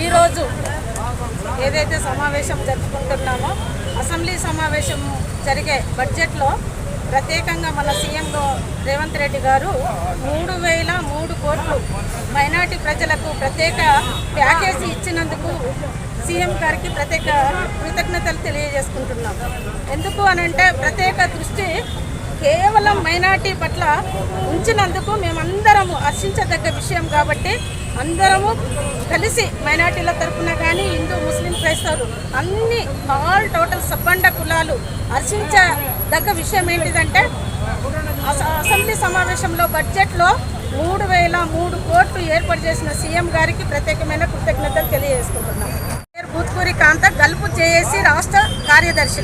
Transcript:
ఈరోజు ఏదైతే సమావేశం జరుపుకుంటున్నామో అసెంబ్లీ సమావేశం జరిగే బడ్జెట్లో ప్రత్యేకంగా మన సీఎం రేవంత్ రెడ్డి గారు 3,003 కోట్లు మైనార్టీ ప్రజలకు ప్రత్యేక ప్యాకేజీ ఇచ్చినందుకు సీఎం గారికి ప్రత్యేక కృతజ్ఞతలు తెలియజేసుకుంటున్నాం. ఎందుకు అనంటే ప్రత్యేక దృష్టి కేవలం మైనార్టీ పట్ల ఉంచినందుకు మేమందరము హర్షించదగ్గ విషయం. కాబట్టి అందరము కలిసి మైనార్టీల తరఫున కానీ హిందూ ముస్లిం క్రైస్తవులు అన్ని టోటల్ సబ్బండ కులాలు హర్షించదగ్గ విషయం ఏంటిదంటే అసెంబ్లీ సమావేశంలో బడ్జెట్లో 3,003 కోట్లు ఏర్పాటు చేసిన సీఎం గారికి ప్రత్యేకమైన కృతజ్ఞతలు తెలియజేసుకుంటున్నాం. బూత్కూరి కాంత గల్పు జేఏసీ రాష్ట్ర కార్యదర్శి.